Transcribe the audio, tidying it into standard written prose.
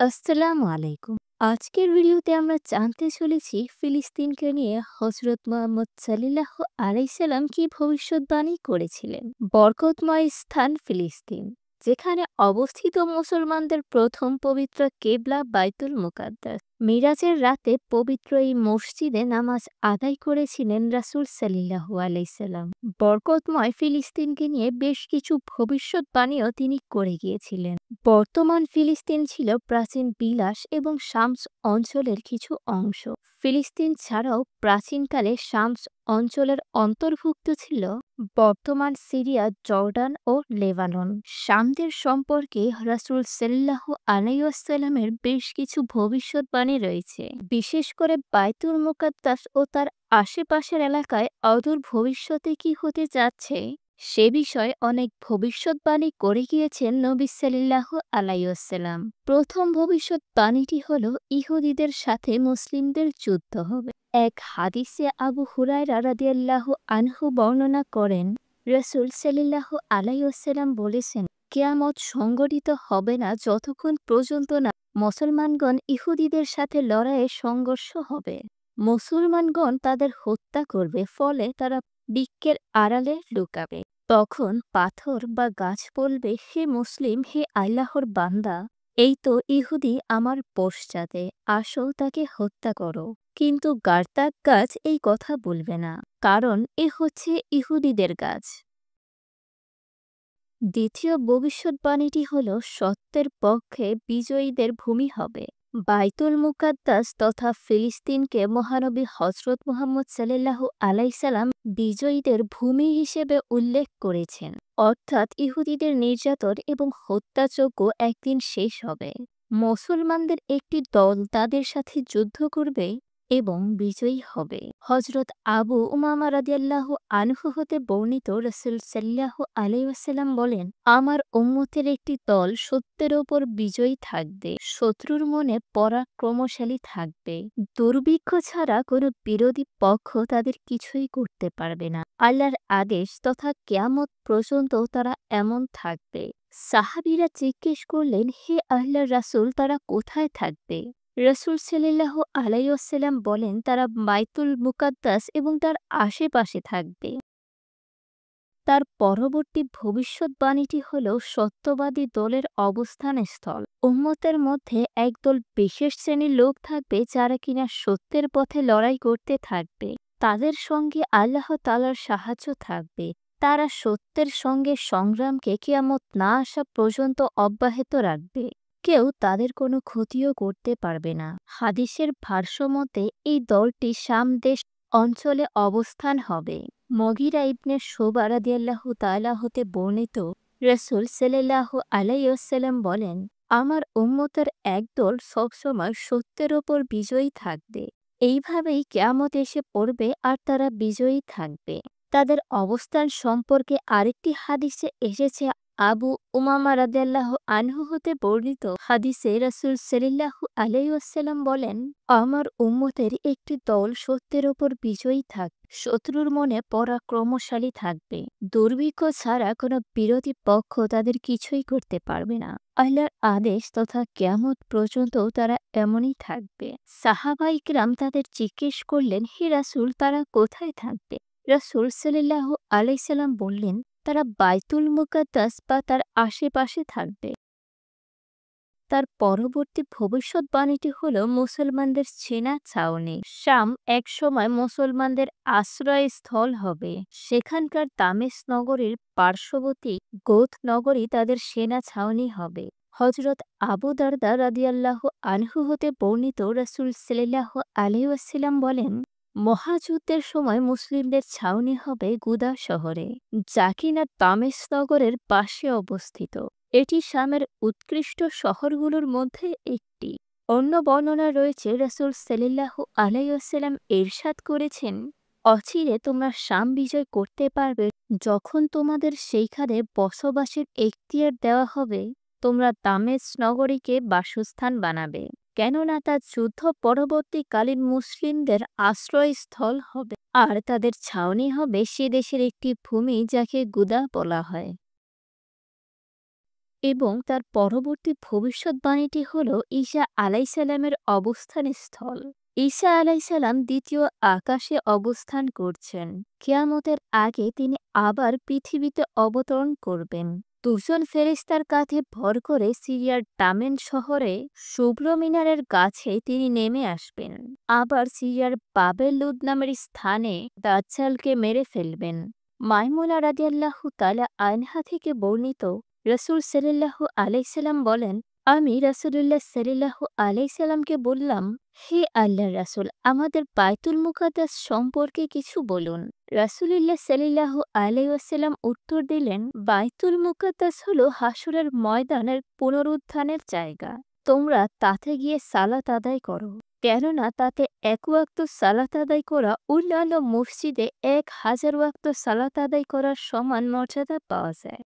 আসসালামু আলাইকুম। আজকের ভিডিওতে আমরা জানতে চলেছি ফিলিস্তিনকে নিয়ে হযরত মুহাম্মদ সাল্লাল্লাহু আলাইহি সাল্লাম কি ভবিষ্যদ্বাণী করেছিলেন। বরকতময় স্থান ফিলিস্তিন, যেখানে অবস্থিত মুসলমানদের প্রথম পবিত্র কেবলা বাইতুল মুকাদ্দাস। মিরাজের রাতে পবিত্র এই মসজিদে নামাজ আদায় করেছিলেন রাসূল সাল্লাল্লাহু আলাইহি সাল্লাম। বরকতময় ফিলিস্তিনকে নিয়ে বেশ কিছু ভবিষ্যদ্বাণীও তিনি করে গিয়েছিলেন। বর্তমান ফিলিস্তিন ছিল প্রাচীন বিলাস এবং শামস অঞ্চলের কিছু অংশ। ফিলিস্তিন ছাড়াও প্রাচীনকালে শামস অঞ্চলের অন্তর্ভুক্ত ছিল বর্তমান সিরিয়া, জর্ডান ও লেবানন। শামদের সম্পর্কে রাসূল সাল্লাল্লাহু আলাইহি ওয়াসাল্লামের বেশ কিছু ভবিষ্যদ্বাণী রয়েছে, বিশেষ করে বাইতুল মুকাদ্দাস ও তার আশেপাশের এলাকায় অদূর ভবিষ্যতে কি হতে যাচ্ছে সে বিষয়ে অনেক ভবিষ্যদ্বাণী করে গিয়েছেন নবী সাল্লাল্লাহু আলাইহি ওয়াসাল্লাম। প্রথম ভবিষ্যদ্বাণীটি হল ইহুদিদের সাথে মুসলিমদের যুদ্ধ হবে। এক হাদিসে আবু হুরায়রা রাদিয়াল্লাহু আনহু বর্ণনা করেন, রাসূল সাল্লাল্লাহু আলাইহি ওয়াসাল্লাম বলেছেন, কিয়ামত সংঘটিত হবে না যতক্ষণ পর্যন্ত না মুসলমানগণ ইহুদিদের সাথে লড়াইয়ে সংঘর্ষ হবে। মুসলমানগণ তাদের হত্যা করবে, ফলে তারা বৃক্ষের আড়ালে লুকাবে। তখন পাথর বা গাছ বলবে, হে মুসলিম, হে আল্লাহর বান্দা, এই তো ইহুদি আমার পশ্চাতে, আসো তাকে হত্যা করো। কিন্তু গার্তাক গাছ এই কথা বলবে না, কারণ এ হচ্ছে ইহুদিদের গাছ। দ্বিতীয় ভবিষ্যদ্বাণীটি হল সত্যের পক্ষে বিজয়ীদের ভূমি হবে। বাইতুল মুকাদ্দাস তথা ফিলিস্তিনকে মহানবী হযরত মুহাম্মদ সাল্লাল্লাহু আলাইহি সাল্লাম বিজয়ীদের ভূমি হিসেবে উল্লেখ করেছেন। অর্থাৎ ইহুদিদের নির্যাতন এবং হত্যাযজ্ঞ একদিন শেষ হবে। মুসলমানদের একটি দল তাদের সাথে যুদ্ধ করবে এবং বিজয়ী হবে। হযরত আবু উমামা রাদিয়াল্লাহু আনহু হতে বর্ণিত, রাসূল সাল্লাল্লাহু আলাইহি ওয়াসাল্লাম বলেন, আমার উম্মতের একটি দল সত্যের ওপর বিজয়ী থাকবে, শত্রুর মনে পরাক্রমশালী থাকবে। দুর্ভিক্ষ ছাড়া কোনো বিরোধী পক্ষ তাদের কিছুই করতে পারবে না। আল্লাহর আদেশ তথা কিয়ামত পর্যন্ত তারা এমন থাকবে। সাহাবীরা জিজ্ঞেস করলেন, হে আল্লাহর রাসূল, তারা কোথায় থাকবে? রাসূল সাল্লাল্লাহু আলাইহি ওয়াসাল্লাম বলেন, তারা বাইতুল মুকাদ্দাস এবং তার আশেপাশে থাকবে। তার পরবর্তী ভবিষ্যদ্বাণীটি হল সত্যবাদী দলের অবস্থান স্থল। উম্মতের মধ্যে একদল বিশেষ শ্রেণীর লোক থাকবে যারা কিনা সত্যের পথে লড়াই করতে থাকবে। তাদের সঙ্গে আল্লাহ তাআলার সাহায্য থাকবে। তারা সত্যের সঙ্গে সংগ্রামকে কিয়ামত না আসা পর্যন্ত অব্যাহত রাখবে। কেউ তাদের কোনো ক্ষতিও করতে পারবে না। হাদিসের ভাষ্যমতে এই দলটি শাম দেশ অঞ্চলে অবস্থান হবে। মগীরা ইবনে শুবা রাদিয়াল্লাহু তাআলা হতে বর্ণিত, রাসূল সাল্লাল্লাহু আলাইহি ওয়াসাল্লাম বলেন, আমার উম্মতের একদল সবসময় সত্যের ওপর বিজয়ী থাকবে। এইভাবেই কিয়ামত এসে পড়বে আর তারা বিজয়ী থাকবে। তাদের অবস্থান সম্পর্কে আরেকটি হাদিসে এসেছে, আবু উমামা রাদিয়াল্লাহু আনহু হতে বর্ণিত হাদিসে রাসূল সাল্লাল্লাহু আলাইহি ওয়াসাল্লাম বলেন, আমার উম্মতের একটি দল সত্যের ওপর বিজয়ী থাকবে, শত্রুর মনে পরাক্রমশালী থাকবে। দুর্ভিক্ষ ছাড়া কোনো বিরোধী পক্ষ তাদের কিছুই করতে পারবে না। আল্লাহর আদেশ তথা কিয়ামত পর্যন্ত তারা এমনই থাকবে। সাহাবায়ে কিরাম তাদের জিজ্ঞেস করলেন, হে রাসূল, তারা কোথায় থাকবে? রাসূল সাল্লাল্লাহু আলাইহি সাল্লাম বললেন, তারা বাইতুল মুকাদ্দাস বা তার আশেপাশে থাকবে। তার পরবর্তী ভবিষ্যদ্বাণীটি হল মুসলমানদের সেনা ছাউনি। শাম একসময় মুসলমানদের আশ্রয়স্থল হবে। সেখানকার দামেস্ক নগরীর পার্শ্ববর্তী গোথ নগরী তাদের সেনা ছাউনি হবে। হযরত আবু দারদা রাদিয়াল্লাহু আনহু হতে বর্ণিত, রাসূল সাল্লাল্লাহু আলাইহি ওয়াসাল্লাম বলেন, মহাযুদ্ধের সময় মুসলিমদের ছাউনি হবে গুদা শহরে, যা কিনা দামেস্ক নগরের পাশে অবস্থিত। এটি শামের উৎকৃষ্ট শহরগুলোর মধ্যে একটি। অন্য বর্ণনা রয়েছে, রাসূল সাল্লাল্লাহু আলাইহি ওয়াসাল্লাম ইরশাদ করেছেন, অচিরে তোমরা শাম বিজয় করতে পারবে। যখন তোমাদের সেইখানে বসবাসের এখতিয়ার দেওয়া হবে, তোমরা দামেস্ক নগরীকে বাসস্থান বানাবে, কেননা তা যুদ্ধ পরবর্তীকালীন মুসলিমদের আশ্রয়স্থল হবে, আর তাদের ছাউনি হবে সে দেশের একটি ভূমি যাকে গুদা বলা হয়। এবং তার পরবর্তী ভবিষ্যৎবাণীটি হল ঈসা আলাইসাল্লামের অবস্থানস্থল। ঈসা আলাইসাল্লাম দ্বিতীয় আকাশে অবস্থান করছেন। কিয়ামতের আগে তিনি আবার পৃথিবীতে অবতরণ করবেন। দুজন ফেরেশতার কাঁধে ভর করে সিরিয়ার টামেন শহরে শুভ্র মিনারের কাছে তিনি নেমে আসবেন। আবার সিরিয়ার বাবেল লুদ নামের স্থানে দাজ্জালকে মেরে ফেলবেন। মাইমুনা রাদিয়াল্লাহু তাআলা আনহা থেকে বর্ণিত, রাসূল সাল্লাল্লাহু আলাইহি সাল্লাম বলেন, আমি রাসূলুল্লাহ সাল্লাল্লাহু আলাইহি সাল্লামকে বললাম, হে আল্লাহর রাসূল, আমাদের বায়তুল মুকাদ্দাস সম্পর্কে কিছু বলুন। রাসূলুল্লাহ সাল্লাল্লাহু আলাইহি ওয়াসাল্লাম উত্তর দিলেন, বায়তুল মুকাদ্দাস হলো হাসরের ময়দানের পুনরুত্থানের জায়গা। তোমরা তাতে গিয়ে সালাত আদায় করো, কেননা তাতে এক ওয়াক্ত সালাত আদায় করা অন্যান্য মসজিদে 1000 ওয়াক্ত সালাত আদায় করার সমান মর্যাদা পাওয়া যায়।